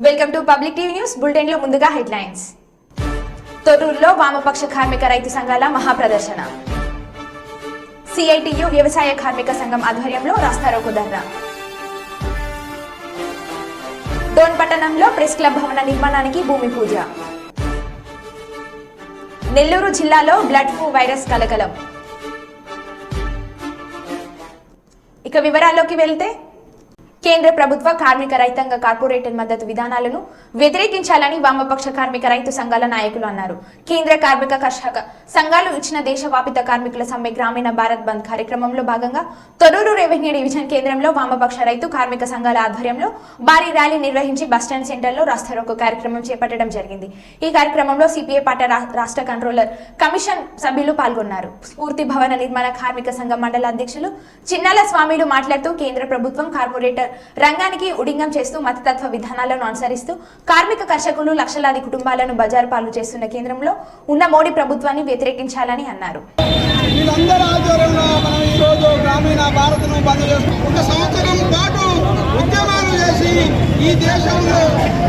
Welcome to public TV news bulletin లో ముందుగా headlines. తొర్రూరులో వామపక్ష కార్మిక రైతు సంఘాల మహాప్రదర్శన. సిఐటియు వ్యవసాయ కార్మిక సంఘం ఆధ్వర్యంలో రాస్తారోకో ధర్నా. డోన్ పట్టణంలో ప్రెస్ క్లబ్ భవన నిర్మాణానికి భూమి పూజ. నెల్లూరు జిల్లాలో బ్లడ్ ఫ్లూ వైరస్ కలకలం. ఇక వివరాల్లోకి వెళ్తే కేంద్ర ప్రభుత్వ కార్మిక రైతాంగ కార్పొరేటర్ మద్దతు విధానాలను వ్యతిరేకించాలని వామపక్ష కార్మిక రైతు సంఘాల నాయకులు అన్నారు. కేంద్ర కార్మిక కర్షక సంఘాలు ఇచ్చిన దేశవ్యాపిత కార్మికుల సమ్మె గ్రామీణ భారత్ బంద్ కార్యక్రమంలో భాగంగా తొర్రూరు రెవెన్యూ డివిజన్ కేంద్రంలో వామపక్ష రైతు కార్మిక సంఘాల ఆధ్వర్యంలో భారీ ర్యాలీ నిర్వహించి బస్టాండ్ సెంటర్లో రాస్తారోకో కార్యక్రమం చేపట్టడం జరిగింది. ఈ కార్యక్రమంలో సిపిఐ పార్టీ రాష్ట్ర కంట్రోలర్ కమిషన్ సభ్యులు పాల్గొన్నారు. స్ఫూర్తి భవన నిర్మాణ కార్మిక సంఘం మండల అధ్యక్షులు చిన్నాల స్వామిలు మాట్లాడుతూ కేంద్ర ప్రభుత్వం కార్పొరేటర్ రంగానికి ఉడింగం చేస్తూ మతతత్వ విధానాలను అనుసరిస్తూ కార్మిక కర్షకులు లక్షలాది కుటుంబాలను బజారు పాలు చేస్తున్న కేంద్రంలో ఉన్న మోడీ ప్రభుత్వాన్ని వ్యతిరేకించాలని అన్నారు. వీళ్ళందరి ఆధ్వర్యంలో మనం ఈరోజు గ్రామీణ భారత్ను బంద్ చేస్తాం. ఒక సంవత్సరం పాటు ఉద్యమాలు చేసి ఈ దేశంలో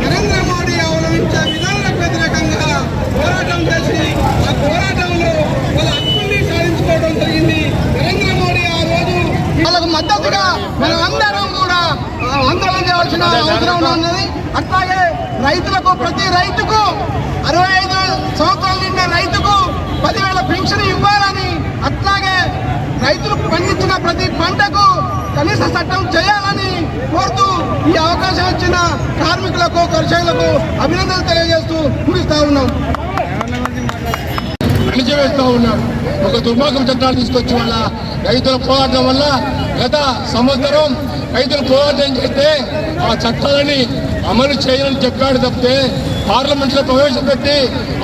నరేంద్ర మోడీ అవలంబించే విధానాలకు వ్యతిరేకంగా పోరాటం చేసి ఆ పోరాటంలో వాళ్ళ హక్కుల్ని సాధించుకోవడం జరిగింది. నరేంద్ర మోడీ ఆ రోజు వాళ్ళకు మద్దతుగా మనం అందరం కూడా ఆందోళన చేయాల్సిన అవసరం ఉన్నది. అట్లాగే రైతులకు ప్రతి రైతుకు 65 సంవత్సరాల నిండిన రైతుకు 10,000 పెన్షన్ ఇవ్వాలని, అట్లాగే రైతులు పండించిన ప్రతి పంటకు కనీస చట్టం చేయాలని కోరుతూ ఈ అవకాశం ఇచ్చిన కార్మికులకు కర్షకులకు అభినందనలు తెలియజేస్తూ పూరిస్తా ఉన్నాం. అణిచివేస్తూ ఉన్నారు. ఒక దుర్మార్గం చట్టాలు తీసుకొచ్చి వల్ల రైతుల పోరాటం వల్ల గత సంవత్సరం రైతులు పోరాటం చేస్తే ఆ చట్టాలని అమలు చేయాలని చెప్పాడు తప్పితే పార్లమెంట్లో ప్రవేశపెట్టి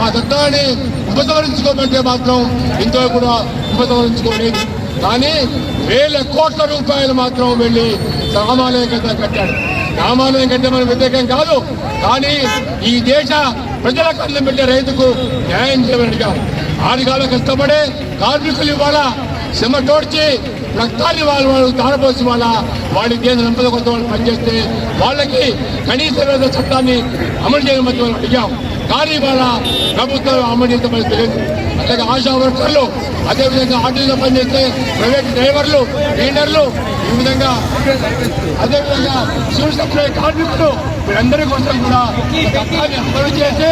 ఆ చట్టాన్ని ఉపసంహరించుకోమంటే మాత్రం ఇంతో కూడా ఉపసంహరించుకోలేదు. కానీ వేల కోట్ల రూపాయలు మాత్రం వెళ్ళి రామాలయం కట్టాడు. రామాలయం కట్టే మన వ్యతిరేకం కాదు, కానీ ఈ దేశ ప్రజలకు అన్నం పెట్టే రైతుకు న్యాయం చేయమని అడిగాం. ఆడికాలం కష్టపడే కార్మికులు ఇవాళ శ్రమ తోడ్చి రక్తాన్ని వాళ్ళు తారపోసి వాళ్ళ కేంద్ర సంపద కొత్త వాళ్ళు పనిచేస్తే వాళ్ళకి కనీస వేతన చట్టాన్ని అమలు చేయడం మధ్య వాళ్ళు అడిగాం. కానీ వాళ్ళ ప్రభుత్వం అమలు చేస్తే తెలియదు. అట్లాగే ఆశా వర్కర్లు, అదేవిధంగా ఆటోలో పనిచేస్తే ప్రైవేట్ డ్రైవర్లు, క్లీనర్లు, ఈ విధంగా అదేవిధంగా సివిల్ సప్లై కార్మికులు వీరందరి కోసం కూడా చట్టాన్ని అమలు చేసి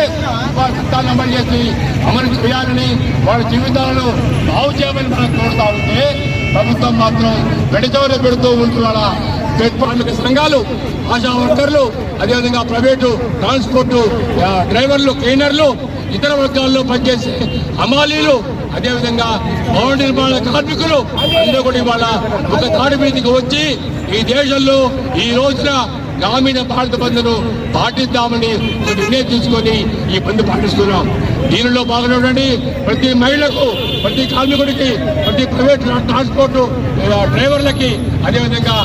వాళ్ళ చట్టాన్ని అమలు చేసి అమలు చేయాలని వాళ్ళ జీవితాలను బాగు చేయమని మనం కోరుతా ఉంటే ప్రభుత్వం మాత్రం పెడచవర పెడుతూ ఉంటున్న కార్మిక సంఘాలు, ఆశా వర్కర్లు, అదేవిధంగా ప్రైవేటు ట్రాన్స్పోర్టు డ్రైవర్లు, క్లీనర్లు, ఇతర వర్గాల్లో పనిచేసే హమాలీలు, అదేవిధంగా భవన నిర్మాణ కార్మికులు అందరూ కూడా ఇవాళ ఒక తాడి మీదకి వచ్చి ఈ దేశంలో ఈ రోజున గ్రామీణ భారత బంద్ను పాటిద్దామని నిర్ణయం తీసుకొని ఈ బంద్ పాటిస్తున్నాం. దీనిలో భాగంగా ప్రతి మహిళకు, ప్రతి కార్మికుడికి, ప్రతి ప్రైవేట్ ట్రాన్స్పోర్టు డ్రైవర్లకి, అదేవిధంగా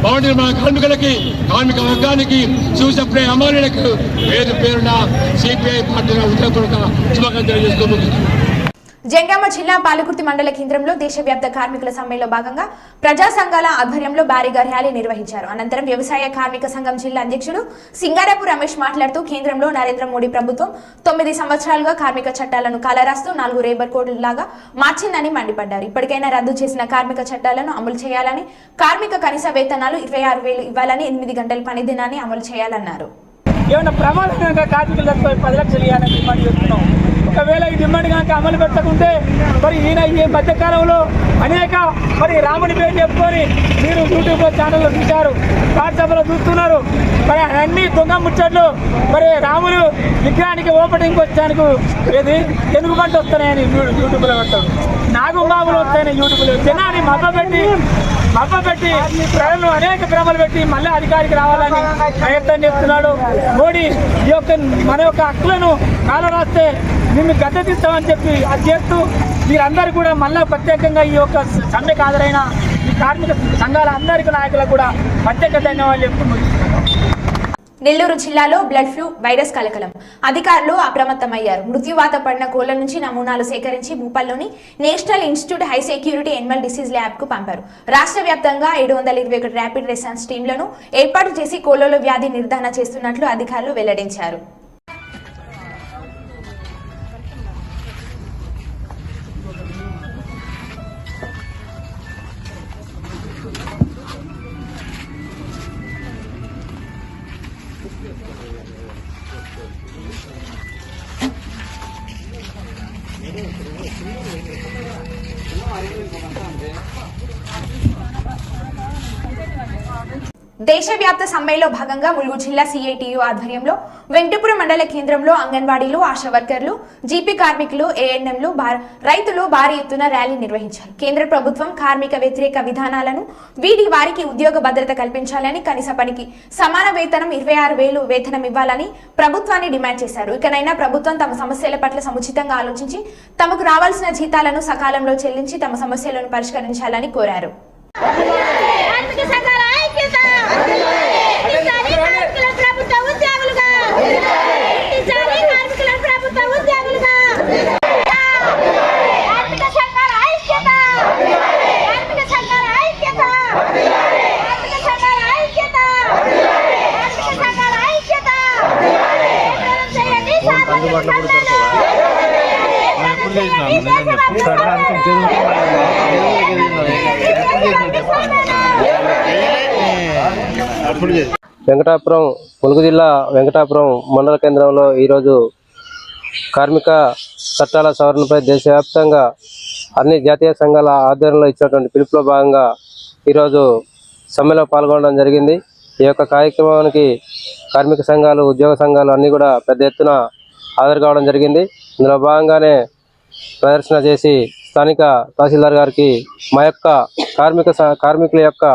భవన నిర్మాణ కార్మికులకి, కార్మిక వర్గానికి, సివిల్ సప్లై అమలులకు పేరున సిపిఐ పార్టీ ఉద్యోగులకు శుభాకాంక్షలు తెలియజేస్తూ జంగామ జిల్లా పాలకుర్తి మండల కేంద్రంలో దేశవ్యాప్త కార్మికుల సమ్మెలో భాగంగా ప్రజా సంఘాల ఆధ్వర్యంలో భారీగా ర్యాలీ నిర్వహించారు. అనంతరం వ్యవసాయ కార్మిక సంఘం జిల్లా అధ్యక్షుడు సింగారపు రమేష్ మాట్లాడుతూ కేంద్రంలో నరేంద్ర మోడీ ప్రభుత్వం 9 సంవత్సరాలుగా కార్మిక చట్టాలను కాలరాస్తూ 4 లేబర్ కోడ్లాగా మార్చిందని మండిపడ్డారు. ఇప్పటికైనా రద్దు చేసిన కార్మిక చట్టాలను అమలు చేయాలని, కార్మిక కనీస వేతనాలు 26,000 ఇవ్వాలని, 8 గంటల పని దినాన్ని అమలు చేయాలన్నారు. ఏమైనా ప్రమాదంగా కార్మికులకు 10 లక్షలు ఇవ్వాలని డిమాండ్ చేస్తున్నాం. ఒకవేళ ఈ డిమాండ్ కనుక అమలు పెట్టకుంటే మరి ఈయన ఈ మధ్యకాలంలో అనేక రాముని పేరు చెప్పుకొని మీరు యూట్యూబ్లో ఛానల్లో చూశారు, వాట్సాప్లో చూస్తున్నారు. మరి అన్ని దొంగ ముచ్చట్లు, మరి రాములు విగ్రహానికి ఓపెనింగ్ వచ్చానికి ఏది ఎనుగుబంటి వస్తున్నాయని యూట్యూబ్లో పెడతాడు, నాగుమాములు వస్తాయని యూట్యూబ్లో జనాన్ని మభ్యపెట్టి ప్రజలను అనేక భ్రమలు పెట్టి మళ్ళీ అధికారికి రావాలని ప్రయత్నం చేస్తున్నాడు మోడీ. ఈ యొక్క మన యొక్క హక్కులను కాలరాస్తే నిన్ను గద్దెతిస్తామని చెప్పి అది చేస్తూ వీరందరూ కూడా మళ్ళీ ప్రత్యేకంగా ఈ యొక్క సమ్మెకు హాజరైన ఈ కార్మిక సంఘాల అందరికీ నాయకులకు కూడా ప్రత్యేక ధన్యవాదాలు చెప్తున్నారు. నెల్లూరు జిల్లాలో బ్లడ్ ఫ్లూ వైరస్ కలకలం. అధికారులు అప్రమత్తమయ్యారు. మృత్యువాత పడిన కోళ్ల నుంచి నమూనాలు సేకరించి భూపాల్లోని national institute high security animal disease lab కు పంపారు. రాష్ట్ర వ్యాప్తంగా 721 ర్యాపిడ్ రెస్పాన్స్ టీంలను ఏర్పాటు చేసి కోళ్లలో వ్యాధి నిర్ధారణ చేస్తున్నట్లు అధికారులు వెల్లడించారు. దేశవ్యాప్త సమ్మెలో భాగంగా ములుగు జిల్లా సిఐటియు ఆధ్వర్యంలో వెంకటపురం మండల కేంద్రంలో అంగన్వాడీలు, ఆశా వర్కర్లు, జీపీ కార్మికులు, ఏఎన్ఎంలు, రైతులు భారీ ఎత్తున ర్యాలీ నిర్వహించారు. కేంద్ర ప్రభుత్వం కార్మిక వ్యతిరేక విధానాలను వీడి వారికి ఉద్యోగ భద్రత కల్పించాలని, కనీస పనికి సమాన వేతనం 26,000 వేతనం ఇవ్వాలని ప్రభుత్వాన్ని డిమాండ్ చేశారు. ఇకనైనా ప్రభుత్వం తమ సమస్యల పట్ల సముచితంగా ఆలోచించి తమకు రావాల్సిన జీతాలను సకాలంలో చెల్లించి తమ సమస్యలను పరిష్కరించాలని కోరారు. వెంకటాపురం ములుగు జిల్లా వెంకటాపురం మండల కేంద్రంలో ఈరోజు కార్మిక చట్టాల సవరణపై దేశవ్యాప్తంగా అన్ని జాతీయ సంఘాల ఆధ్వర్యంలో ఇచ్చినటువంటి పిలుపులో భాగంగా ఈరోజు సమ్మెలో పాల్గొనడం జరిగింది. ఈ యొక్క కార్యక్రమానికి కార్మిక సంఘాలు, ఉద్యోగ సంఘాలు అన్నీ కూడా పెద్ద ఎత్తున హాజరు కావడం జరిగింది. ఇందులో భాగంగానే ప్రదర్శన చేసి స్థానిక తహసీల్దార్ గారికి మా యొక్క కార్మికుల యొక్క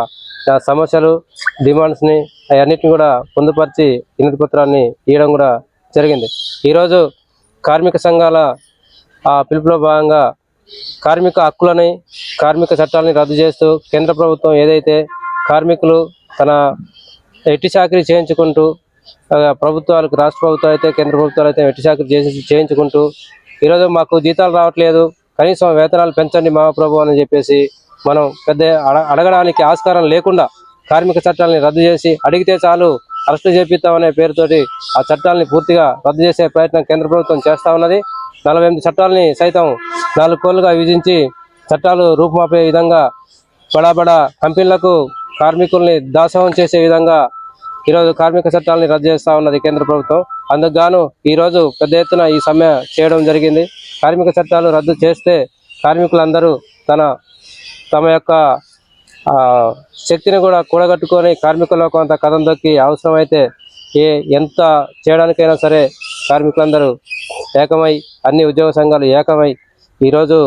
సమస్యలు, డిమాండ్స్ని అవన్నిటిని కూడా పొందుపరిచి వినతి పత్రాన్ని ఇవ్వడం కూడా జరిగింది. ఈరోజు కార్మిక సంఘాల పిలుపులో భాగంగా కార్మిక హక్కులని, కార్మిక చట్టాలని రద్దు చేస్తూ కేంద్ర ప్రభుత్వం ఏదైతే కార్మికులు తన ఎట్టి చాకరీ చేయించుకుంటూ ప్రభుత్వాలకు, రాష్ట్ర ప్రభుత్వాలు అయితే కేంద్ర ప్రభుత్వాలు అయితే ఎట్టి చాకరీ చేయించుకుంటూ ఈరోజు మాకు జీతాలు రావట్లేదు, కనీసం వేతనాలు పెంచండి మహాప్రభు అని చెప్పేసి మనం పెద్ద అడగడానికి ఆస్కారం లేకుండా కార్మిక చట్టాలని రద్దు చేసి అడిగితే చాలు అరెస్టు చేపిస్తామనే పేరుతోటి ఆ చట్టాలని పూర్తిగా రద్దు చేసే ప్రయత్నం కేంద్ర ప్రభుత్వం చేస్తూ ఉన్నది. 48 చట్టాలని సైతం 4 కోళ్లుగా విధించి చట్టాలు రూపుమాపే విధంగా బడా కంపెనీలకు కార్మికుల్ని దాసోహం చేసే విధంగా ఈరోజు కార్మిక చట్టాలని రద్దు చేస్తూ ఉన్నది కేంద్ర ప్రభుత్వం. అందుకు గాను ఈరోజు పెద్ద ఎత్తున ఈ సమ్మె చేయడం జరిగింది. కార్మిక చట్టాలు రద్దు చేస్తే కార్మికులందరూ తమ యొక్క శక్తిని కూడా కూడగట్టుకొని కార్మికుల్లో కొంత కథం దొక్కి అవసరమైతే ఎంత చేయడానికైనా సరే కార్మికులందరూ ఏకమై, అన్ని ఉద్యోగ సంఘాలు ఏకమై ఈరోజు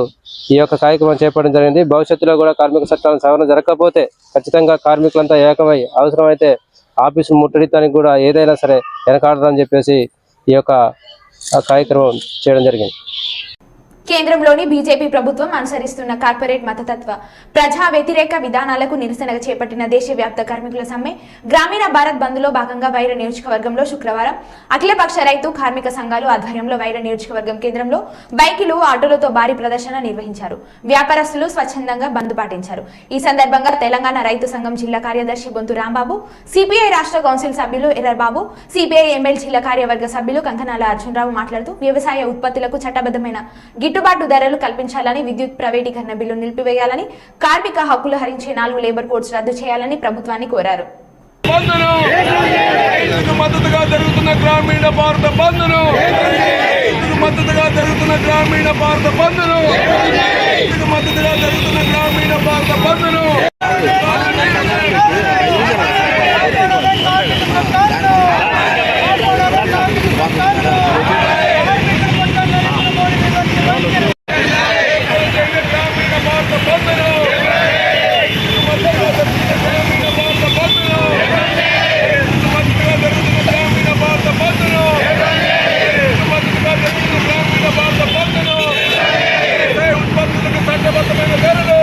ఈ యొక్క కార్యక్రమం చేపట్టడం జరిగింది. భవిష్యత్తులో కూడా కార్మిక చట్టాలను సవరణ జరగకపోతే ఖచ్చితంగా కార్మికులంతా ఏకమై అవసరమైతే ఆఫీసు ముట్టడితానికి కూడా ఏదైనా సరే వెనకాడదని చెప్పేసి ఈ యొక్క కార్యక్రమం చేయడం జరిగింది. కేంద్రంలోని బీజేపీ ప్రభుత్వం అనుసరిస్తున్న కార్పొరేట్ మతతత్వ ప్రజా వ్యతిరేక విధానాలకు నిరసనగా చేపట్టిన దేశవ్యాప్త కార్మికుల సమ్మె గ్రామీణ భారత్ బంద్లో భాగంగా వైర నియోజకవర్గంలో శుక్రవారం అఖిలపక్ష రైతు కార్మిక సంఘాలు ఆధ్వర్యంలో వైర నియోజకవర్గం కేంద్రంలో బైకులు, ఆటోలతో భారీ ప్రదర్శన నిర్వహించారు. వ్యాపారస్తులు స్వచ్ఛందంగా బంద్ పాటించారు. ఈ సందర్భంగా తెలంగాణ రైతు సంఘం జిల్లా కార్యదర్శి బొంతు రాంబాబు, సిపిఐ రాష్ట్ర కౌన్సిల్ సభ్యులు ఎర్రబాబు, సిపిఐ ఎంఎల్ జిల్లా కార్యవర్గ సభ్యులు కంకనాల అర్జునరావు మాట్లాడుతూ వ్యవసాయ ఉత్పత్తులకు చట్టబద్ధమైన గిట్టుబాటు ధరలు కల్పించాలని, విద్యుత్ ప్రైవేటీకరణ బిల్లు నిలిపివేయాలని, కార్మిక హక్కులు హరించే 4 లేబర్ కోడ్స్ రద్దు చేయాలని ప్రభుత్వాన్ని కోరారు. మద్దతుగా జరుగుతున్న గ్రామీణ భారత బంద్ను మద్దతుగా జరుగుతున్న గ్రామీణ భారత బంద్ను మద్దతుగా జరుగుతున్న గ్రామీణ భారత బంద్ను చట్టబద్ధమైన ధరలు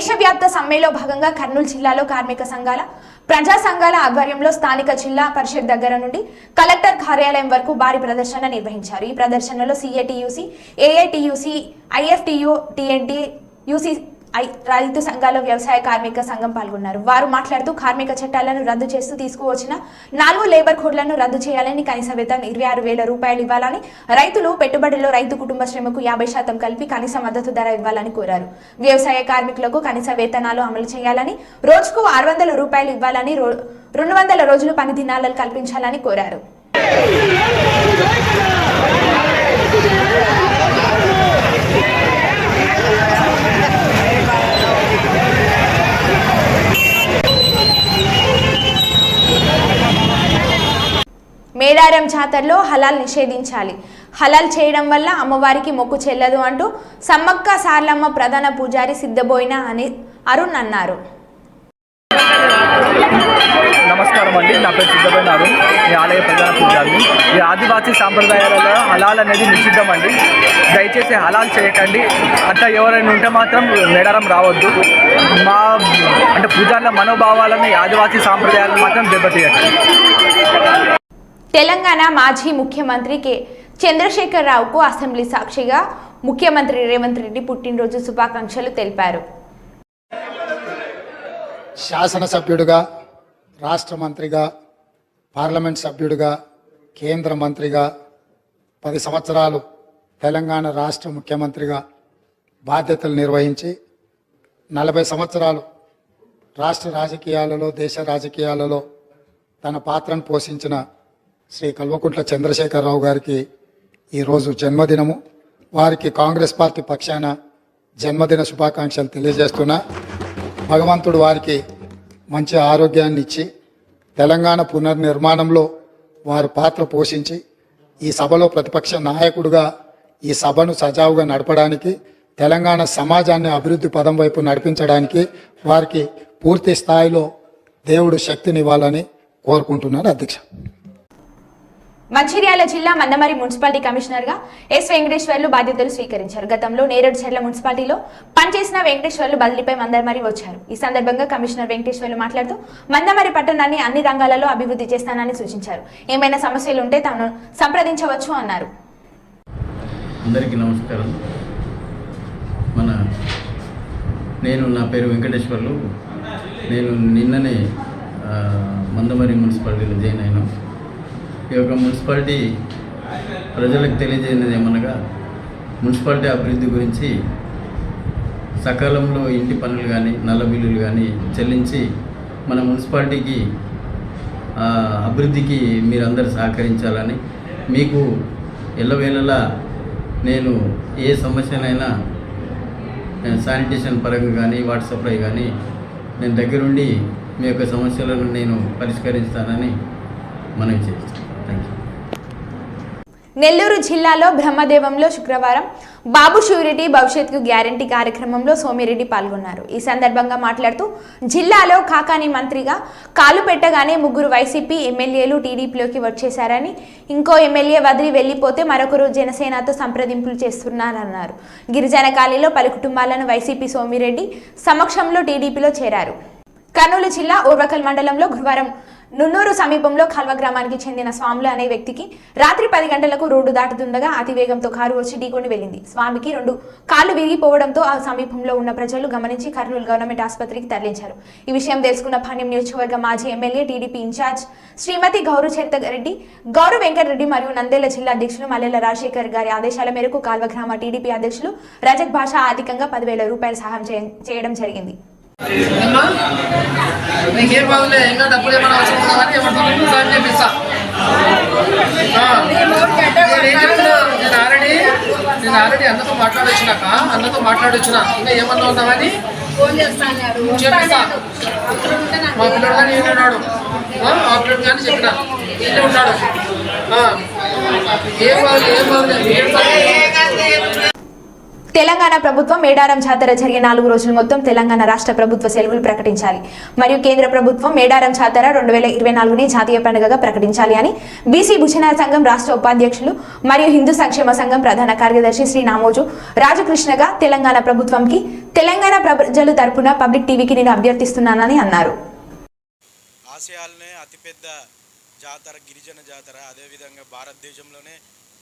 దేశవ్యాప్త సమ్మెలో భాగంగా కర్నూలు జిల్లాలో కార్మిక సంఘాల ప్రజా సంఘాల ఆధ్వర్యంలో స్థానిక జిల్లా పరిషత్ దగ్గర నుండి కలెక్టర్ కార్యాలయం వరకు భారీ ప్రదర్శన నిర్వహించారు. ఈ ప్రదర్శనలో సిఐటియుసి, ఏఐటియుసి, ఐఎఫ్టియు, టిఎన్టి, యుసి రైతు సంఘాల వ్యవసాయ కార్మిక సంఘం పాల్గొన్నారు. వారు మాట్లాడుతూ కార్మిక చట్టాలను రద్దు చేస్తూ తీసుకువచ్చిన 4 లేబర్ కోడ్లను రద్దు చేయాలని, కనీస వేతనం 26,000 రూపాయలు ఇవ్వాలని, రైతులు పెట్టుబడిలో రైతు కుటుంబ శ్రమకు 50% కలిపి కనీస మద్దతు ధర ఇవ్వాలని కోరారు. వ్యవసాయ కార్మికులకు కనీస వేతనాలు అమలు చేయాలని, రోజుకు 600 రూపాయలు ఇవ్వాలని, 200 రోజులు పని దినాలను కల్పించాలని కోరారు. మేడారం జాతరలో హలాల్ నిషేధించాలి, హలాల్ చేయడం వల్ల అమ్మవారికి మొక్కు చెల్లదు అంటూ సమ్మక్క సార్లమ్మ ప్రధాన పూజారి సిద్ధబోయిన అని అరుణ్ అన్నారు. నమస్కారం అండి, నా పేరు సిద్ధబోయిన అరుణ్, ఈ ఆలయ ప్రధాన పూజారిని. ఈ ఆదివాసీ సాంప్రదాయాలలో హలాల్ అనేది నిషిద్ధం అండి. దయచేసి హలాల్ చేయకండి. అట్లా ఎవరైనా ఉంటే మాత్రం మేడారం రావద్దు. మా అంటే పూజారుల మనోభావాలను ఈ ఆదివాసీ సాంప్రదాయాలను మాత్రం దెబ్బతీయకండి. తెలంగాణ మాజీ ముఖ్యమంత్రి కె చంద్రశేఖరరావుకు అసెంబ్లీ సాక్షిగా ముఖ్యమంత్రి రేవంత్ రెడ్డి పుట్టినరోజు శుభాకాంక్షలు తెలిపారు. శాసనసభ్యుడిగా, రాష్ట్ర మంత్రిగా, పార్లమెంట్ సభ్యుడిగా, కేంద్ర మంత్రిగా 10 సంవత్సరాలు తెలంగాణ రాష్ట్ర ముఖ్యమంత్రిగా బాధ్యతలు నిర్వహించి 40 సంవత్సరాలు రాష్ట్ర రాజకీయాలలో, దేశ రాజకీయాలలో తన పాత్రను పోషించిన శ్రీ కల్వకుంట్ల చంద్రశేఖరరావు గారికి ఈరోజు జన్మదినము. వారికి కాంగ్రెస్ పార్టీ పక్షాన జన్మదిన శుభాకాంక్షలు తెలియజేస్తున్నా. భగవంతుడు వారికి మంచి ఆరోగ్యాన్ని ఇచ్చి తెలంగాణ పునర్నిర్మాణంలో వారు పాత్ర పోషించి ఈ సభలో ప్రతిపక్ష నాయకుడిగా ఈ సభను సజావుగా నడపడానికి, తెలంగాణ సమాజాన్ని అభివృద్ధి పదం వైపు నడిపించడానికి వారికి పూర్తి స్థాయిలో దేవుడు శక్తినివ్వాలని కోరుకుంటున్నారు. అధ్యక్ష. మంచిర్యాల జిల్లా మందమరి మున్సిపాలిటీ కమిషనర్గా ఎస్ వెంకటేశ్వర్లు బాధ్యతలు స్వీకరించారు. గతంలో నేరేడు చెర్ల మున్సిపాలిటీలో పనిచేసిన వెంకటేశ్వర్లు బదిలీపై మందమరి వచ్చారు. ఈ సందర్భంగా కమిషనర్ వెంకటేశ్వర్లు మాట్లాడుతూ మందమరి పట్టణాన్ని అన్ని రంగాలలో అభివృద్ధి చేస్తానని సూచించారు. ఏమైనా సమస్యలు ఉంటే తాను సంప్రదించవచ్చు అన్నారు. అందరికీ నమస్కారం. నా పేరు వెంకటేశ్వర్లు. నేను నిన్ననే మందమరి మున్సిపాలిటీలో జాయిన్ అయినాం. ఈ యొక్క మున్సిపాలిటీ ప్రజలకు తెలియజేయనిది ఏమనగా, మున్సిపాలిటీ అభివృద్ధి గురించి సకాలంలో ఇంటి పనులు కానీ, నల్ల బిల్లులు కానీ చెల్లించి మన మున్సిపాలిటీకి అభివృద్ధికి మీరందరూ సహకరించాలని, మీకు ఎల్లవేళలా నేను ఏ సమస్యనైనా శానిటేషన్ పరంగా కానీ, వాటర్ సప్లై కానీ నేను దగ్గరుండి మీ యొక్క సమస్యలను నేను పరిష్కరిస్తానని మనవి చేస్తాను. Thank you. నెల్లూరు జిల్లాలో బ్రహ్మదేవంలో శుక్రవారం బాబు షూరిటీ భవిష్యత్తుకు గ్యారంటీ కార్యక్రమంలో సోమిరెడ్డి పాల్గొన్నారు. ఈ సందర్భంగా మాట్లాడుతూ జిల్లాలో కాకాని మంత్రిగా కాలు పెట్టగానే 3 వైసీపీ ఎమ్మెల్యేలు టీడీపీలోకి వచ్చేశారని, ఇంకో ఎమ్మెల్యే వదిలి వెళ్లిపోతే మరొకరు జనసేనతో సంప్రదింపులు చేస్తున్నారన్నారు. గిరిజన కాలనీలో పలు కుటుంబాలను వైసీపీ సోమిరెడ్డి సమక్షంలో టీడీపీలో చేరారు. కర్నూలు జిల్లా ఓర్వకల్ మండలంలో గురువారం నున్నూరు సమీపంలో ఖల్వ గ్రామానికి చెందిన స్వాములు అనే వ్యక్తికి రాత్రి 10 గంటలకు రోడ్డు దాటుతుండగా అతివేగంతో కారు వచ్చి ఢీకొని వెళ్లింది. స్వామికి 2 కాళ్లు విరిగిపోవడంతో ఆ సమీపంలో ఉన్న ప్రజలు గమనించి కర్నూలు గవర్నమెంట్ ఆసుపత్రికి తరలించారు. ఈ విషయం తెలుసుకున్న పాణ్యం నియోజకవర్గ మాజీ ఎమ్మెల్యే, టీడీపీ ఇన్ఛార్జ్ శ్రీమతి గౌరు చరితరెడ్డి, గౌరు వెంకటరెడ్డి మరియు నంద్యాల జిల్లా అధ్యక్షులు మల్లెల రాజశేఖర్ గారి ఆదేశాల మేరకు కాల్వ గ్రామ టీడీపీ అధ్యక్షులు రజక్ భాష ఆర్థికంగా 10,000 రూపాయల సహాయం చేయడం జరిగింది. నీకేం బాగులే, ఇంకా డబ్బులు ఏమైనా అవసరం ఉన్నదని ఏమంటున్నాను సార్ చెప్పిస్తా. నేను ఆల్రెడీ అన్నతో మాట్లాడొచ్చిన ఇంకా ఏమన్నా ఉన్నామని చెప్పిస్తా. మా పిల్లడు కానీ ఈయన ఉన్నాడు, మా పిల్లడు కానీ చెప్పిన ఈయన ఉన్నాడు. ఏం బాగులేదు. తెలంగాణ ప్రభుత్వం మేడారం జాతర జరిగే 4 రోజులు మొత్తం తెలంగాణ రాష్ట్ర ప్రభుత్వ సెలవులు ప్రకటించాలి మరియు కేంద్ర ప్రభుత్వం మేడారం జాతర 2024ని జాతీయ పండుగగా ప్రకటించాలి అని బీసీ భుజన సంఘం రాష్ట్ర ఉపాధ్యక్షులు మరియు హిందూ సంక్షేమ సంఘం ప్రధాన కార్యదర్శి శ్రీ నామోజు రాజకృష్ణగా తెలంగాణ ప్రభుత్వంకి తెలంగాణ ప్రజల తరపున పబ్లిక్ టీవీకి నేను అభ్యర్థిస్తున్నానని అన్నారు. ఆసియాలోనే అతిపెద్ద జాతర గిరిజన జాతర, అదేవిధంగా భారతదేశంలోనే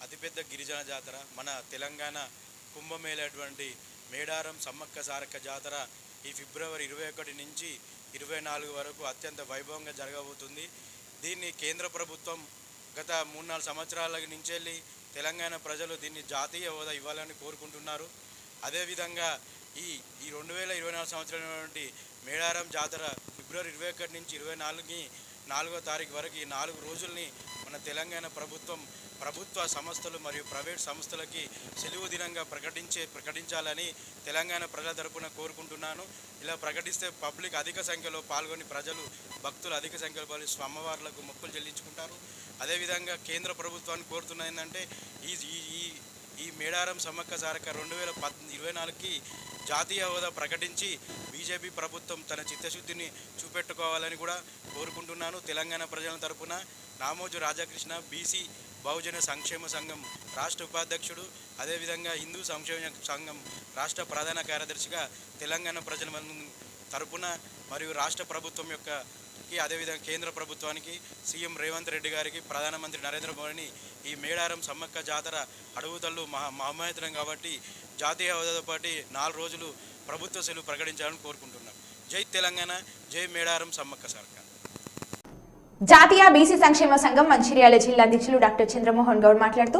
అతిపెద్ద గిరిజన జాతర మన తెలంగాణ కుంభమేళటువంటి మేడారం సమ్మక్క సారక్క జాతర ఈ ఫిబ్రవరి 21 నుంచి 24 వరకు అత్యంత వైభవంగా జరగబోతుంది. దీన్ని కేంద్ర ప్రభుత్వం గత 3-4 సంవత్సరాల నుంచి వెళ్ళి తెలంగాణ ప్రజలు దీన్ని జాతీయ హోదా ఇవ్వాలని కోరుకుంటున్నారు. అదేవిధంగా ఈ 2024 సంవత్సరం మేడారం జాతర ఫిబ్రవరి 21 నుంచి 24కి 4వ తారీఖు వరకు ఈ 4 రోజుల్ని మన తెలంగాణ ప్రభుత్వ సంస్థలు మరియు ప్రైవేట్ సంస్థలకి సెలవు దినంగా ప్రకటించాలని తెలంగాణ ప్రజల తరపున కోరుకుంటున్నాను. ఇలా ప్రకటిస్తే పబ్లిక్ అధిక సంఖ్యలో పాల్గొని భక్తులు అధిక సంఖ్యలో పాల్గొని స్వామివార్లకు మొక్కులు చెల్లించుకుంటారు. అదేవిధంగా కేంద్ర ప్రభుత్వాన్ని కోరుతున్నది ఏంటంటే ఈ మేడారం సమ్మక్క సారక్క 2024కి జాతీయ హోదా ప్రకటించి బీజేపీ ప్రభుత్వం తన చిత్తశుద్ధిని చూపెట్టుకోవాలని కూడా కోరుకుంటున్నాను. తెలంగాణ ప్రజల తరపున నామోజు రాజకృష్ణ, బీసీ బహుజన సంక్షేమ సంఘం రాష్ట్ర ఉపాధ్యక్షుడు, అదేవిధంగా హిందూ సంక్షేమ సంఘం రాష్ట్ర ప్రధాన కార్యదర్శిగా తెలంగాణ ప్రజల తరపున మరియు రాష్ట్ర ప్రభుత్వం అదేవిధంగా కేంద్ర ప్రభుత్వానికి సీఎం రేవంత్ రెడ్డి గారికి, ప్రధానమంత్రి నరేంద్ర మోడీని ఈ మేడారం సమ్మక్క జాతర అడుగుతళ్ళు మహోన్నతం కాబట్టి జాతీయ హోదాతో పాటు 4 రోజులు ప్రభుత్వ సెలవు ప్రకటించాలని కోరుకుంటున్నాం. జై తెలంగాణ, జై మేడారం సమ్మక్క సారక్క. జాతీయ బీసీ సంక్షేమ సంఘం మంచిర్యాల జిల్లా అధ్యక్షులు డాక్టర్ చంద్రమోహన్ గౌడ్ మాట్లాడుతూ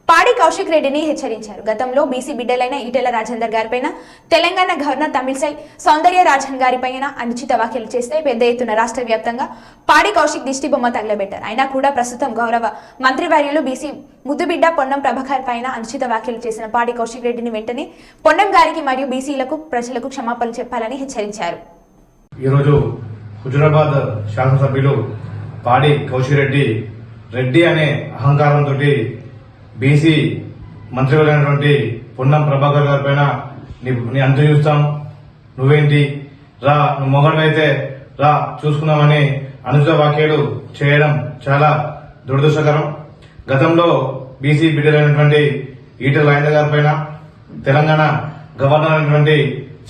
పాడి కౌశిక్ రెడ్డిని హెచ్చరించారు. గతంలో బీసీ బిడ్డలైన ఈటెల రాజేందర్ గారిపైన తెలంగాణ గవర్నర్ తమిళసై సౌందర్య రాజన్ గారిపైన అనుచిత వ్యాఖ్యలు చేస్తే పెద్ద ఎత్తున రాష్ట్ర వ్యాప్తంగా పాడి కౌశిక్ దిష్టి బొమ్మ తగలబెట్టారు. అయినా కూడా ప్రస్తుతం గౌరవ మంత్రివర్యులు బీసీ ముద్దుబిడ్డ పొన్నం ప్రభాకర్ పైన అనుచిత వ్యాఖ్యలు చేసిన పాడి కౌశిక్ రెడ్డిని వెంటనే పొన్నం గారికి మరియు బీసీలకు ప్రజలకు క్షమాపణలు చెప్పాలని హెచ్చరించారు. ఈరోజు హుజురాబాద్ శాసనసభ్యులు పాడి కౌశిక్ రెడ్డి అనే అహంకారంతో బీసీ మంత్రివర్యులైనటువంటి పొన్నం ప్రభాకర్ గారి పైన నీ అంతు చూస్తాం, నువ్వేంటి రా, నువ్వు మొగడైతే రా చూసుకుందామని అనుచిత వ్యాఖ్యలు చేయడం చాలా దురదృష్టకరం. గతంలో బీసీ బిడ్డలైనటువంటి ఈటెల రాజేందర్ గారి పైన, తెలంగాణ గవర్నర్ అయినటువంటి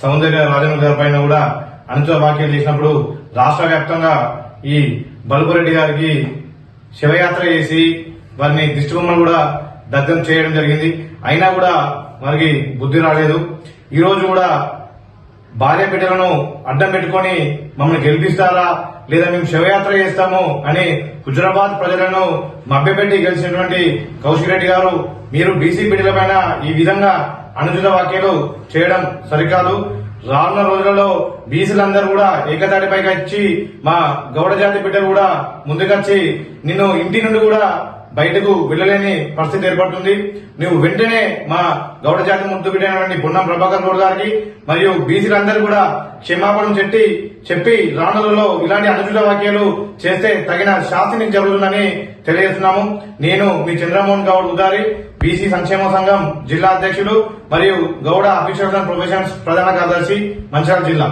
సౌందర్య రాజన్ గారి పైన కూడా అనుచిత వ్యాఖ్యలు చేసినప్పుడు రాష్ట్ర వ్యాప్తంగా ఈ బల్పురెడ్డి గారికి శివయాత్ర చేసి వారిని దిష్టిబొమ్మలు కూడా దగ్ధం చేయడం జరిగింది. అయినా కూడా వారికి బుద్ధి రాలేదు. ఈ రోజు కూడా భార్య బిడ్డలను అడ్డం పెట్టుకుని మమ్మల్ని గెలిపిస్తారా లేదా మేము శివయాత్ర చేస్తాము అని హుజురాబాద్ ప్రజలను మభ్యపెట్టి గెలిచినటువంటి కౌశిక్ రెడ్డి గారు, మీరు బీసీ బిడ్డల పైన ఈ విధంగా అనుచిత వ్యాఖ్యలు చేయడం సరికాదు. రానున్న రోజులలో బీసీలందరూ కూడా ఏకతాటిపైకి వచ్చి మా గౌడ జాతి బిడ్డలు కూడా ముందుకొచ్చి నిన్ను ఇంటి నుండి కూడా బయటకు వెళ్లలేని పరిస్థితి ఏర్పడుతుంది. నువ్వు వెంటనే మా గౌడ జాతి ముద్దు బిడ్డ పొన్నం ప్రభాకర్ గౌడ్ గారికి మరియు బీసీలందరూ కూడా క్షమాపణ చెప్పి రానులలో ఇలాంటి అనుచిత వ్యాఖ్యలు చేస్తే తగిన శాస్తి జరుగుతుందని తెలియజేస్తున్నాము. నేను మీ చంద్రమోహన్ గౌడ్ ఉదారి, బీసీ సంక్షేమ సంఘం జిల్లా అధ్యక్షుడు మరియు గౌడ అఫీషియల్స్ అండ్ ప్రొఫెషన్స్ ప్రధాన కార్యదర్శి, మంచిర్యాల జిల్లా.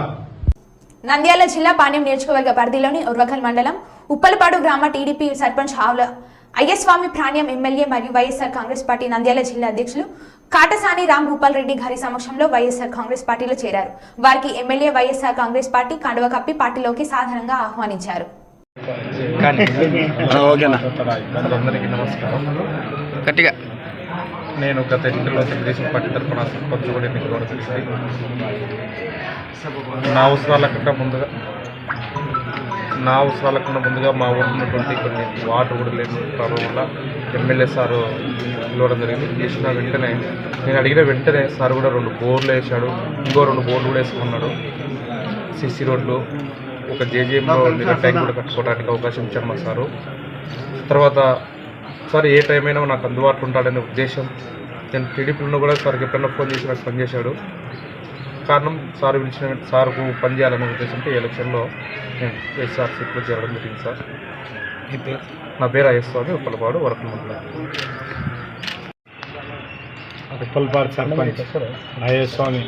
నంద్యాల జిల్లా పాణ్యం నియోజకవర్గ పరిధిలోని ఉర్వకల్ మండలం ఉప్పలపాడు గ్రామ టీడీపీ సర్పంచ్ ఆవుల అయ్యస్వామి ప్రాణ్యం ఎమ్మెల్యే మరియు వైఎస్ఆర్ కాంగ్రెస్ పార్టీ నంద్యాల జిల్లా అధ్యక్షులు కాటసాని రామ్ భూపాల్ రెడ్డి గారి సమక్షంలో వైఎస్ఆర్ కాంగ్రెస్ పార్టీలో చేరారు. వారికి ఎమ్మెల్యే వైఎస్ఆర్ కాంగ్రెస్ పార్టీ కండువ కప్పి పార్టీలోకి సాధారణంగా ఆహ్వానించారు. అందరికీ నమస్కారం. నేను గత ఎన్నికల్లో తెలుగుదేశం పార్టీ తరఫున సర్పంచ్ కూడా ఎన్నికలు తెలిసింది. నా అవసరాల కన్నా ముందుగా మా ఊరు ఉన్నటువంటి కొన్ని వాటర్ కూడా లేని ప్రాబ్లం వల్ల ఎమ్మెల్యే సారు పిలవడం జరిగింది. చేసిన వెంటనే నేను అడిగిన వెంటనే సార్ కూడా 2 బోర్లు వేసాడు, ఇంకో 2 బోర్లు కూడా వేసుకున్నాడు. సిసి రోడ్లు, ఒక జేజేఎంలో నీళ్ళ ట్యాంక్ కూడా కట్టుకోవడానికి అవకాశం ఇచ్చారు మా సారు. తర్వాత సార్ ఏ టైం అయినా నాకు అందుబాటులో ఉంటాడనే ఉద్దేశం, నేను టీడీపీలో కూడా సార్కి ఎప్పుడైనా ఫోన్ చేసి నాకు పనిచేశాడు. కారణం సార్ పిలిచిన సార్కు పనిచేయాలనే ఉద్దేశంతో ఎలక్షన్లో నేను వైఎస్ఆర్సీపీలో చేరడం జరిగింది. సార్ నా పేరు అయ్యస్వామి, ఉప్పలపాడు, వరకల్ మండలం. ఉప్పల్పాడు సర్పంచ్ నాగేశ్వమి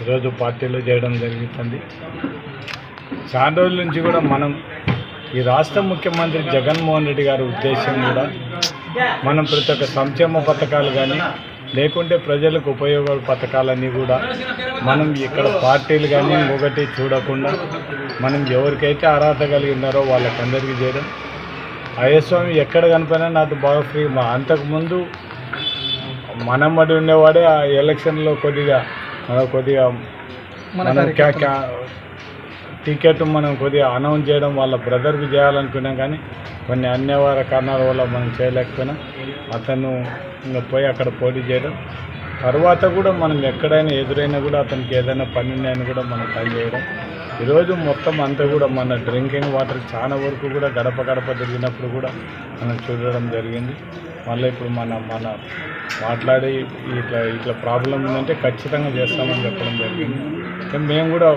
ఈరోజు పార్టీలో చేయడం జరుగుతుంది. చాలా రోజుల నుంచి కూడా మనం ఈ రాష్ట్ర ముఖ్యమంత్రి జగన్మోహన్ రెడ్డి గారి ఉద్దేశం కూడా మనం ప్రతి ఒక్క సంక్షేమ పథకాలు కానీ లేకుంటే ప్రజలకు ఉపయోగ పథకాలన్నీ కూడా మనం ఇక్కడ పార్టీలు కానీ ఇంకొకటి చూడకుండా మనం ఎవరికైతే అర్హత కలిగి ఉన్నారో వాళ్ళకందరికీ చేయడం. అయ్యస్వామి ఎక్కడ కనిపోయినా నాకు బాగా ఫ్రీ. అంతకుముందు మనమ్మడి ఉండేవాడే ఆ ఎలక్షన్లో కొద్దిగా మనం టికెట్ మనం కొద్దిగా అనౌన్స్ చేయడం వాళ్ళ బ్రదర్కి చేయాలనుకున్నాం, కానీ కొన్ని అన్యవార కారణాల వల్ల మనం చేయలేకపోయినా అతను ఇంకా పోయి అక్కడ పోటీ చేయడం. తర్వాత కూడా మనం ఎక్కడైనా ఎదురైనా కూడా అతనికి ఏదైనా పని ఉన్నాయని కూడా మనం పని చేయడం. ఈరోజు మొత్తం అంతా కూడా మన డ్రింకింగ్ వాటర్ చాలా వరకు కూడా గడప గడప తిరిగినప్పుడు కూడా మనం చూడడం జరిగింది. మళ్ళీ ఇప్పుడు మన మాట్లాడి ఇట్లా ప్రాబ్లం ఉందంటే ఖచ్చితంగా చేస్తామని చెప్పడం జరిగింది. మేము కూడా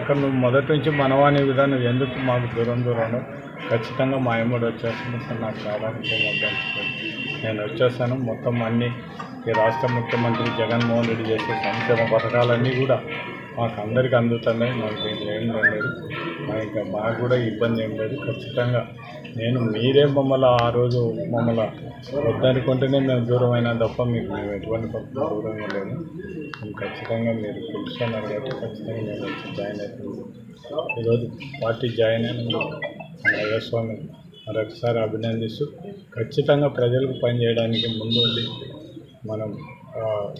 మొదటి నుంచి మనవాణి విధానం ఎందుకు మాకు దూరం ఖచ్చితంగా మా అమ్మడు వచ్చేస్తుంది సార్, నాకు రావడానికి నేను వచ్చేస్తాను. మొత్తం అన్నీ ఈ రాష్ట్ర ముఖ్యమంత్రి జగన్మోహన్ రెడ్డి చేసే సంక్షేమ పథకాలన్నీ కూడా మాకు అందరికీ అందుతున్నాయి. మాకు దీంట్లో ఏం లేదు, ఇంకా మాకు కూడా ఇబ్బంది ఏం లేదు. ఖచ్చితంగా మీరే మమ్మల్ని ఆ రోజు మమ్మల్ని వద్దనుకుంటేనే మేము దూరం అయినా తప్ప మీకు మేము ఎటువంటి దూరంగా లేదు. మేము ఖచ్చితంగా మీరు పిలుస్తున్నారు కాబట్టి ఖచ్చితంగా మేము వచ్చి జాయిన్ అవుతుంది. ఈరోజు పార్టీ జాయిన్ అయిన అయ్యస్వామి మరొకసారి అభినందిస్తూ ఖచ్చితంగా ప్రజలకు పనిచేయడానికి ముందు ఉండి మనం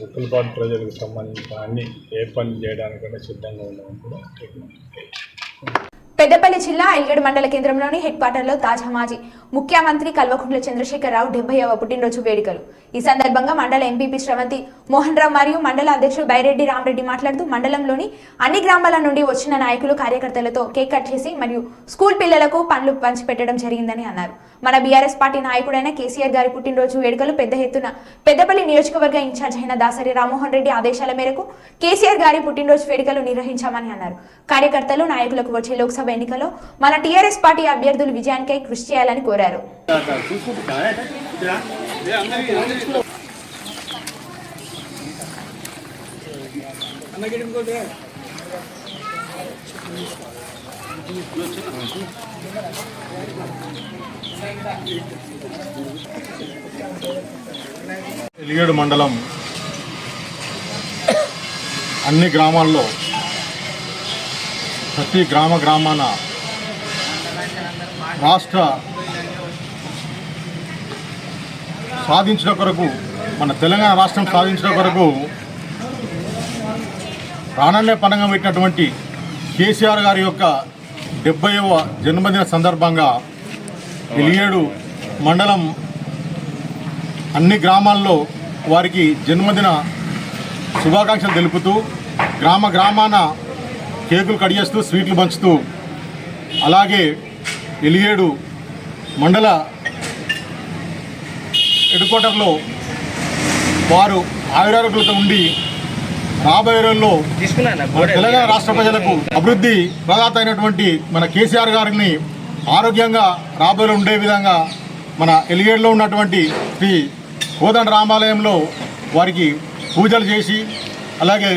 ఉప్పల్పాడు ప్రజలకు సంబంధించిన అన్ని ఏ పని చేయడానికైనా సిద్ధంగా ఉన్నామని కూడా. పెద్దపల్లి జిల్లా ఐల్గడ్ మండల కేంద్రంలోని హెడ్ క్వార్టర్లో తాజా మాజీ ముఖ్యమంత్రి కల్వకుంట్ల చంద్రశేఖరరావు 70వ పుట్టినరోజు వేడుకలు. ఈ సందర్భంగా మండల ఎంపీపీ శ్రవంతి మోహన్ రావు మరియు మండల అధ్యక్షుడు బైరెడ్డి రామరెడ్డి మాట్లాడుతూ మండలంలోని అన్ని గ్రామాల నుండి వచ్చిన నాయకులు కార్యకర్తలతో కేక్ కట్ చేసి మరియు స్కూల్ పిల్లలకు పండ్లు పంచిపెట్టడం జరిగిందని అన్నారు. మన బీఆర్ఎస్ పార్టీ నాయకుడైన కేసీఆర్ గారి పుట్టినరోజు వేడుకలు పెద్ద ఎత్తున పెద్దపల్లి నియోజకవర్గ ఇన్ఛార్జ్ అయిన దాసరి రామ్మోహన్ రెడ్డి ఆదేశాల మేరకు కేసీఆర్ గారి పుట్టినరోజు వేడుకలు నిర్వహించామని అన్నారు. కార్యకర్తలు నాయకులకు వచ్చే లోక్సభ ఎన్నికల్లో మన టీఆర్ఎస్ పార్టీ అభ్యర్థులు విజయానికై కృషి చేయాలని కోరారు. ఎలిగేడు మండలం అన్ని గ్రామాల్లో ప్రతి గ్రామాన రాష్ట్ర సాధించిన కొరకు మన తెలంగాణ రాష్ట్రం సాధించిన కొరకు ప్రాణాన్నే పణంగా పెట్టినటువంటి కేసీఆర్ గారి యొక్క 70వ జన్మదిన సందర్భంగా ఎలిగేడు మండలం అన్ని గ్రామాల్లో వారికి జన్మదిన శుభాకాంక్షలు తెలుపుతూ గ్రామాన కేకులు కట్ చేస్తూ స్వీట్లు పంచుతూ అలాగే ఎలిగేడు మండల హెడ్ క్వార్టర్లో వారు ఆయురారోగ్యాలతో ఉండి రాబోయే రోజుల్లో తెలంగాణ రాష్ట్ర ప్రజలకు అభివృద్ధి ప్రదాత అయినటువంటి మన కేసీఆర్ గారిని ఆరోగ్యంగా రాబోయే ఉండే విధంగా మన ఎలిగేడులో ఉన్నటువంటి శ్రీ కోదండ రామాలయంలో వారికి పూజలు చేసి అలాగే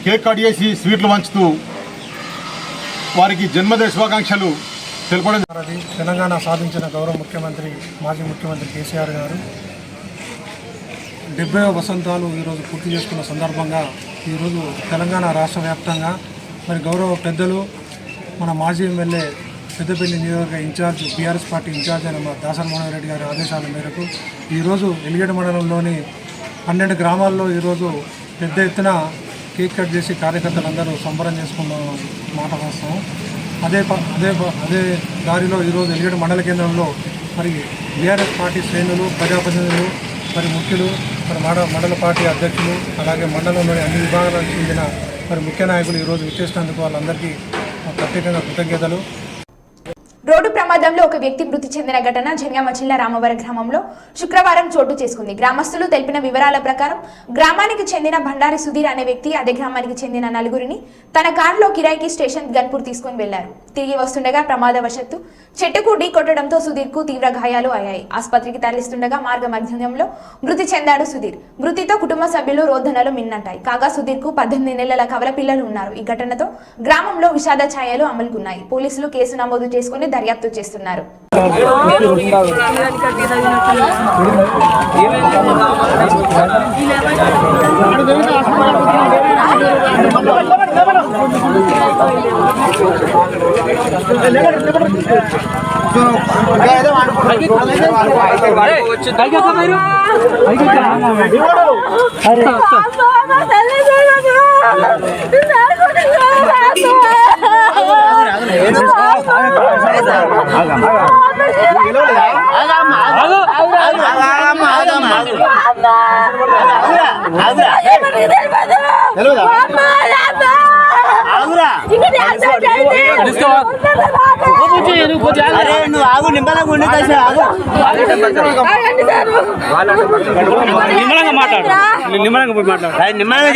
కేక్ కట్ చేసి స్వీట్లు పంచుతూ వారికి జన్మదిన శుభాకాంక్షలు తెలపడం. తెలంగాణ సాధించిన గౌరవ ముఖ్యమంత్రి మాజీ ముఖ్యమంత్రి కేసీఆర్ గారు 70వ వసంతాలు ఈరోజు పూర్తి చేసుకున్న సందర్భంగా ఈరోజు తెలంగాణ రాష్ట్ర వ్యాప్తంగా మరి గౌరవ పెద్దలు మన మాజీ ఎమ్మెల్యే పెద్దపల్లి నియోజకవర్గ ఇన్ఛార్జ్ బీఆర్ఎస్ పార్టీ ఇన్ఛార్జ్ అయిన మా దాసరి మనోహర్ రెడ్డి గారి ఆదేశాల మేరకు ఈరోజు ఎలిగేడు మండలంలోని 12 గ్రామాల్లో ఈరోజు పెద్ద ఎత్తున కేక్ కట్ చేసి కార్యకర్తలందరూ సంబరం చేసుకున్న మాట వాస్తవం. అదే దారిలో ఈరోజు ఎలిగేడు మండల కేంద్రంలో మరి బీఆర్ఎస్ పార్టీ శ్రేణులు ప్రజాప్రతినిధులు మరి ముఖ్యులు మరి మండల పార్టీ అధ్యక్షులు అలాగే మండలంలోని అన్ని విభాగాలకు చెందిన మరి ముఖ్య నాయకులు ఈరోజు విచ్చేసినందుకు వాళ్ళందరికీ ప్రత్యేకంగా కృతజ్ఞతలు. రోడ్డు ప్రమాదంలో ఒక వ్యక్తి మృతి చెందిన ఘటన జంగామ జిల్లా రామవరం గ్రామంలో శుక్రవారం చోటు చేసుకుంది. గ్రామస్తులు తెలిపిన వివరాల ప్రకారం గ్రామానికి చెందిన భండారి సుధీర్ అనే వ్యక్తి అదే గ్రామానికి చెందిన నలుగురిని తన కారులో కిరాయికి స్టేషన్ గన్పూర్ తీసుకుని వెళ్లారు. తిరిగి వస్తుండగా ప్రమాదవశత్తు చెట్టుకు ఢీ కొట్టడంతో సుధీర్ కు తీవ్ర గాయాలు అయ్యాయి. ఆసుపత్రికి తరలిస్తుండగా మార్గ మధ్యంలో మృతి చెందాడు సుధీర్. మృతితో కుటుంబ సభ్యులు రోదనలు మిన్నంటాయి. కాగా సుధీర్ కు 18 నెలల కవల పిల్లలు ఉన్నారు. ఈ ఘటనతో గ్రామంలో విషాద ఛాయలు అమలుకున్నాయి. పోలీసులు కేసు నమోదు చేసుకుని దర్యాప్తు చేస్తున్నారు.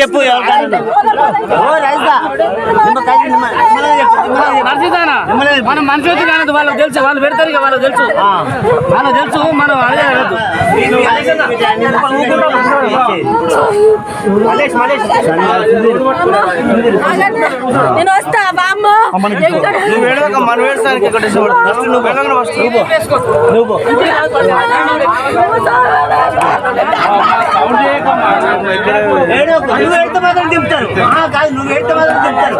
చెప్పు మనం మనుషులు కాదు, వాళ్ళకి తెలుసు, వాళ్ళు పెడతారు, వాళ్ళకి తెలుసు, వాళ్ళకి తెలుసు. మనం నేను వస్తా బామ్మ నువ్వు ఏడవక మనం ఏడుస్తానికి ఇక్కడ నువ్వు వెళ్ళగా ఫస్ట్ నువ్వు ఎడితే మాత్రం దింపుతారు కాదు, నువ్వు ఎడితే మాత్రం దింపుతారు.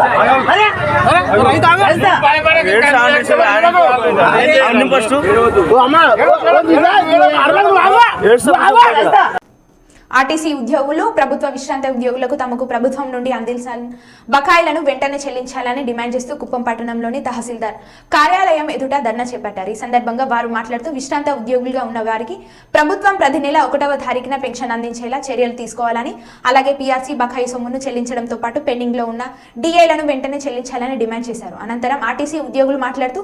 ఆర్టీసీ ఉద్యోగులు ప్రభుత్వ విశ్రాంత ఉద్యోగులకు తమకు ప్రభుత్వం నుండి అందించాలని బకాయిలను వెంటనే చెల్లించాలని డిమాండ్ చేస్తూ కుప్పం పట్టణంలోని తహసీల్దార్ కార్యాలయం ఎదుట ధర్నా చేపట్టారు. ఈ సందర్భంగా వారు మాట్లాడుతూ విశ్రాంత ఉద్యోగులుగా ఉన్న వారికి ప్రభుత్వం ప్రతి నెల 1వ తారీఖున పెన్షన్ అందించేలా చర్యలు తీసుకోవాలని, అలాగే పీఆర్సీ బకాయి సొమ్మును చెల్లించడంతో పాటు పెండింగ్ లో ఉన్న డిఏలను వెంటనే చెల్లించాలని డిమాండ్ చేశారు. అనంతరం ఆర్టీసీ ఉద్యోగులు మాట్లాడుతూ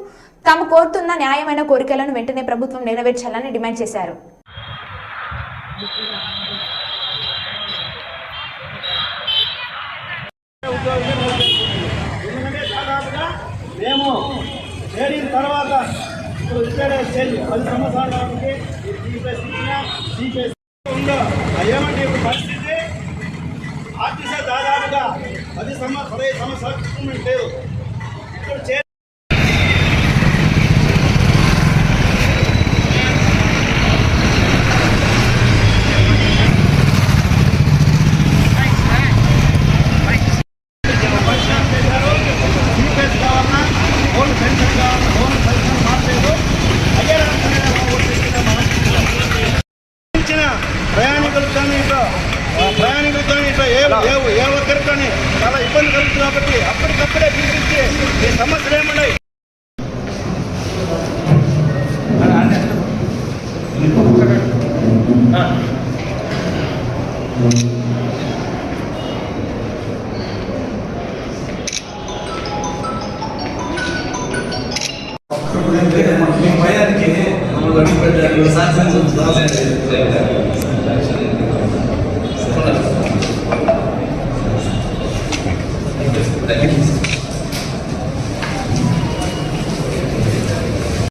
తాము కోరుతున్న న్యాయమైన కోరికలను వెంటనే ప్రభుత్వం నెరవేర్చాలని డిమాండ్ చేశారు. మేము చేరిన తర్వాత రిటైర్ స్టేజ్ 10 సంవత్సరాల వరకు ఏమంటే ఇప్పుడు పరిస్థితి ఆర్టీసీ దాదాపుగా 15 సంవత్సరాలు లేదు. ఇప్పుడు ప్రయాణికులతో ఏ ఒక్కరితో చాలా ఇబ్బంది కలుగుతుంది కాబట్టి అప్పటికప్పుడే పిలిపించి ఈ సమస్యలు ఏమున్నాయి